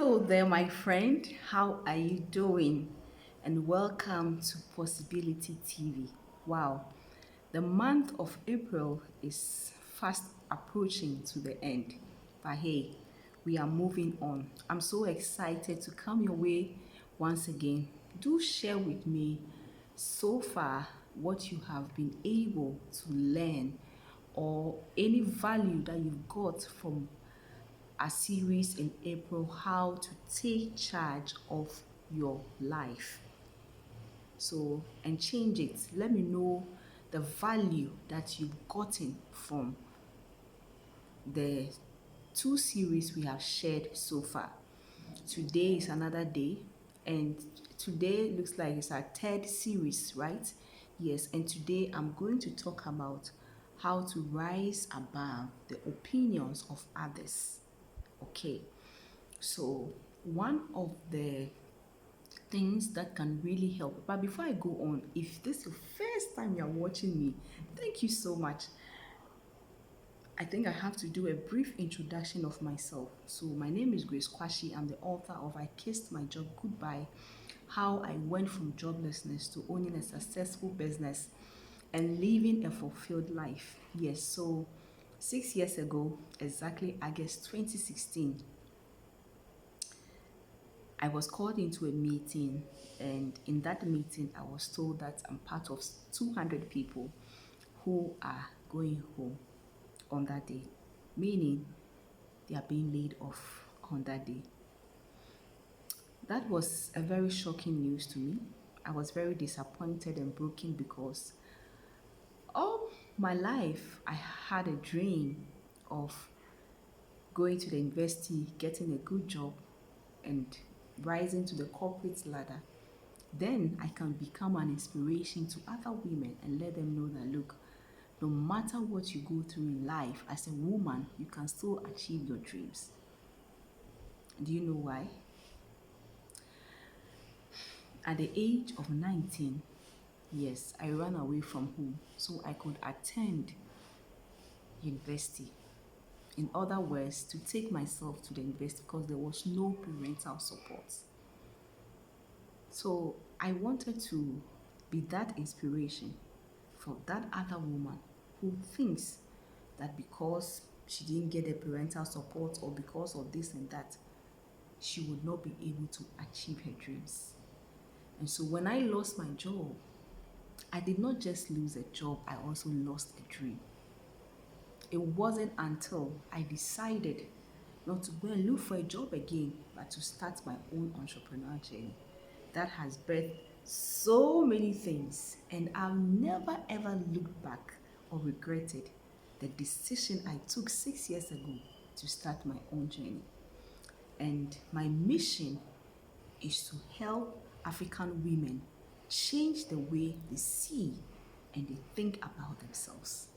Hello there, my friend. How are you doing? And welcome to Possibility TV. Wow, the month of April is fast approaching to the end. But hey, we are moving on. I'm so excited to come your way once again. Do share with me so far what you have been able to learn or any value that you've got from a series in April, how to take charge of your life. So, and change it. Let me know the value that you've gotten from the two series we have shared so far. Today is another day, and today looks like it's our third series, right? Yes, and today I'm going to talk about how to rise above the opinions of others. Okay, so one of the things that can really help. But before I go on, if this is your first time you're watching me, thank you so much. I think I have to do a brief introduction of myself. So my name is Grace Kwashi. I'm the author of I Kissed My Job Goodbye, How I Went from Joblessness to Owning a Successful Business and Living a Fulfilled Life. Yes, so 6 years ago, exactly August 2016, I was called into a meeting, and in that meeting, I was told that I'm part of 200 people who are going home on that day, meaning they are being laid off on that day. That was a very shocking news to me. I was very disappointed and broken because all my life I had a dream of going to the university, getting a good job, and rising to the corporate ladder. Then I can become an inspiration to other women and let them know that look, no matter what you go through in life as a woman, you can still achieve your dreams. Do you know why? At the age of 19, yes, I ran away from home so I could attend university. In other words, to take myself to the university because there was no parental support. So I wanted to be that inspiration for that other woman who thinks that because she didn't get the parental support or because of this and that, she would not be able to achieve her dreams. And so when I lost my job, I did not just lose a job, I also lost a dream. It wasn't until I decided not to go and look for a job again, but to start my own entrepreneurial journey that has birthed so many things. And I've never ever looked back or regretted the decision I took 6 years ago to start my own journey. And my mission is to help African women change the way they see and they think about themselves.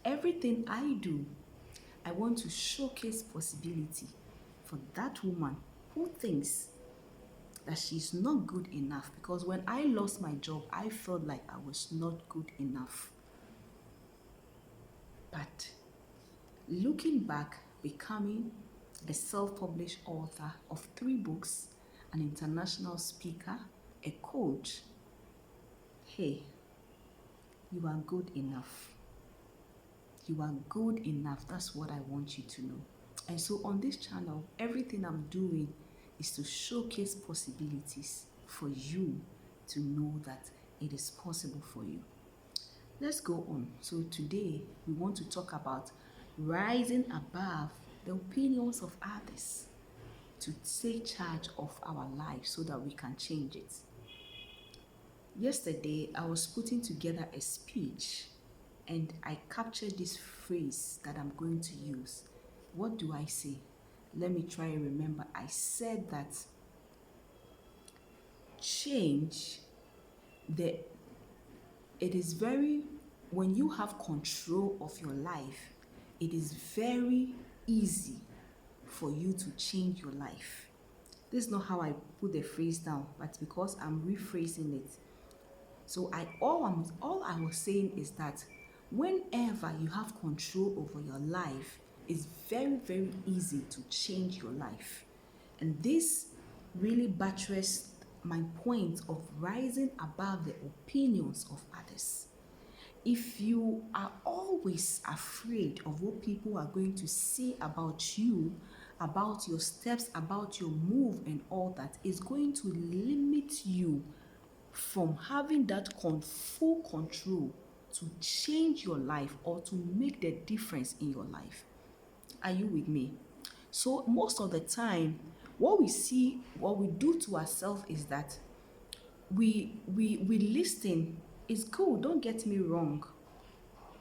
Everything I do, I want to showcase possibility for that woman who thinks that she's not good enough, because when I lost my job, I felt like I was not good enough. But looking back, becoming a self-published author of 3 books, an international speaker, a coach, hey, you are good enough. You are good enough. That's what I want you to know. And so on this channel, everything I'm doing is to showcase possibilities for you to know that it is possible for you. Let's go on. So today we want to talk about rising above the opinions of others to take charge of our lives so that we can change it. Yesterday, I was putting together a speech and I captured this phrase that I'm going to use. What do I say? Let me try and remember. I said that change, the it is very, when you have control of your life, it is very easy for you to change your life. This is not how I put the phrase down, but because I'm rephrasing it. So all I was saying is that whenever you have control over your life, it's very, very easy to change your life. And this really buttressed my point of rising above the opinions of others. If you are always afraid of what people are going to say about you, about your steps, about your move, and all that, is going to limit you from having that full control to change your life or to make the difference in your life. Are you with me? So most of the time, what we see, what we do to ourselves is that we listen. Is good, don't get me wrong.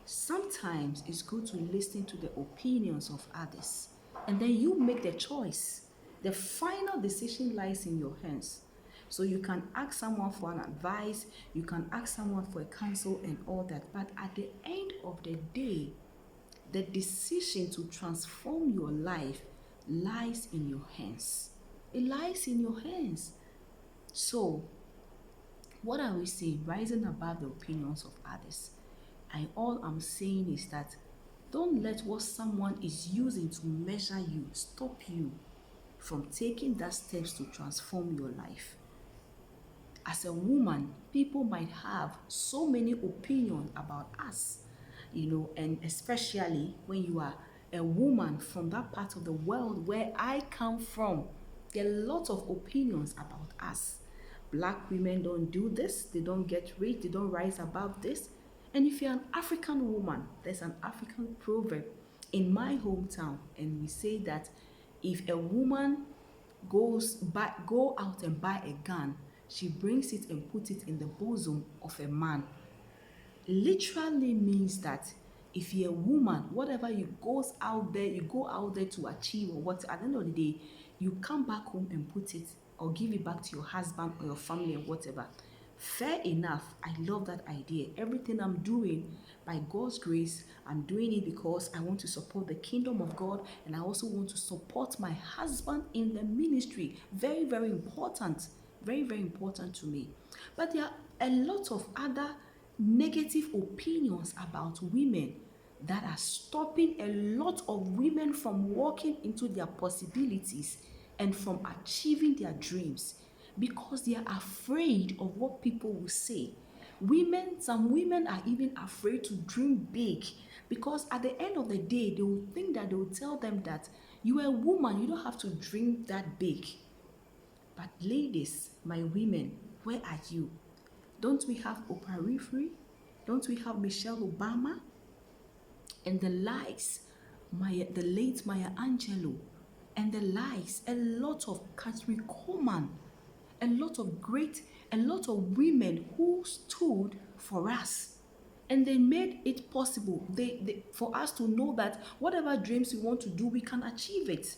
Sometimes it's good to listen to the opinions of others and then you make the choice. The final decision lies in your hands. So you can ask someone for an advice, you can ask someone for a counsel and all that. But at the end of the day, the decision to transform your life lies in your hands. It lies in your hands. So, what are we saying? Rising above the opinions of others. All I'm saying is that don't let what someone is using to measure you stop you from taking that steps to transform your life. As a woman, people might have so many opinions about us, and especially when you are a woman from that part of the world where I come from, there are lots of opinions about us. Black women don't do this, they don't get rich, they don't rise above this. And if you're an African woman, there's an African proverb in my hometown, and we say that if a woman go out and buy a gun, she brings it and puts it in the bosom of a man. Literally means that if you're a woman, whatever you go out there to achieve, or what, at the end of the day, you come back home and put it or give it back to your husband or your family or whatever. Fair enough. I love that idea. Everything I'm doing, by God's grace, I'm doing it because I want to support the kingdom of God, and I also want to support my husband in the ministry. Very, very important. Very, very important to me. But there are a lot of other negative opinions about women that are stopping a lot of women from walking into their possibilities and from achieving their dreams, because they are afraid of what people will say. Some women are even afraid to dream big, because at the end of the day, they will think that they will tell them that you are a woman, you don't have to dream that big. But ladies, my women, where are you? Don't we have Oprah Winfrey? Don't we have Michelle Obama? And the likes, the late Maya Angelou, and the likes, a lot of Catherine Coleman, a lot of women who stood for us. And they made it possible for us to know that whatever dreams we want to do, we can achieve it.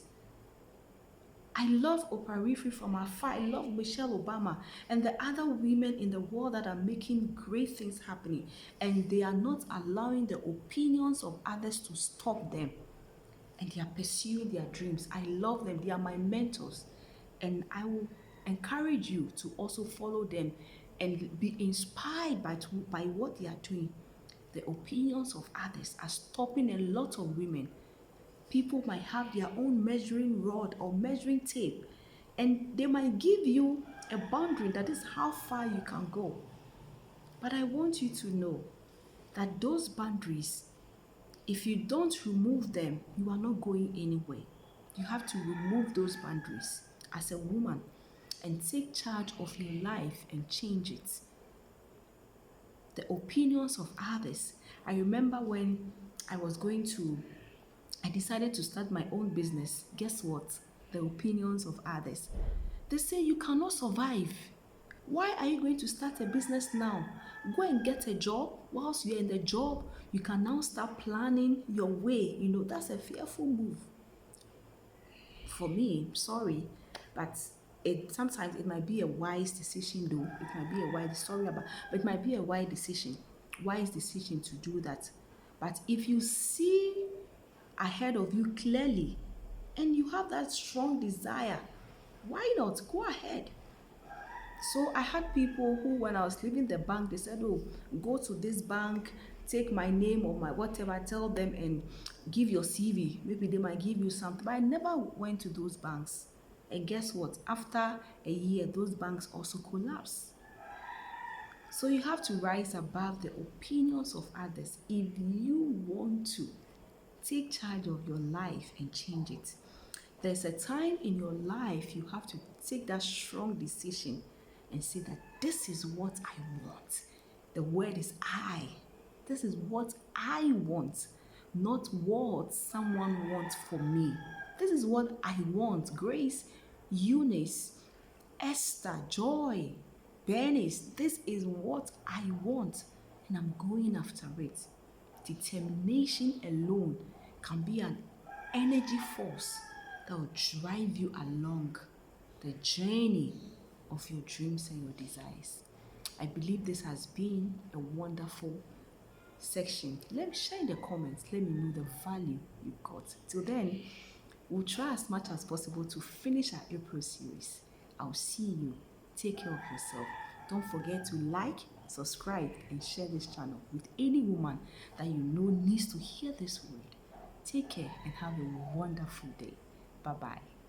I love Oprah Winfrey from afar. I love Michelle Obama and the other women in the world that are making great things happening. And they are not allowing the opinions of others to stop them. And they are pursuing their dreams. I love them. They are my mentors. And I will encourage you to also follow them and be inspired by what they are doing. The opinions of others are stopping a lot of women. People might have their own measuring rod or measuring tape, and they might give you a boundary that is how far you can go. But I want you to know that those boundaries, if you don't remove them, you are not going anywhere. You have to remove those boundaries as a woman and take charge of your life and change it. The opinions of others. I remember when I decided to start my own business. Guess what? The opinions of others. They say you cannot survive. Why are you going to start a business now? Go and get a job. Whilst you're in the job, you can now start planning your way. That's a fearful move. For me, sorry, but sometimes it might be a wise decision though. It might be a wise decision to do that. But if you see ahead of you clearly and you have that strong desire, why not go ahead? So I had people who, when I was leaving the bank, they said, oh, go to this bank, take my name or my whatever, tell them and give your CV. Maybe they might give you something. But I never went to those banks. And guess what? After a year, those banks also collapse. So you have to rise above the opinions of others if you want to take charge of your life and change it. There's a time in your life you have to take that strong decision and say that this is what I want. The word is I. This is what I want, not what someone wants for me. This is what I want. Grace, Eunice, Esther, Joy, Bernice, this is what I want, and I'm going after it. Determination alone can be an energy force that will drive you along the journey of your dreams and your desires. I believe this has been a wonderful section. Let me share in the comments. Let me know the value you got. Till then, we'll try as much as possible to finish our April series. I'll see you. Take care of yourself. Don't forget to like, subscribe, and share this channel with any woman that you know needs to hear this word. Take care and have a wonderful day. Bye-bye.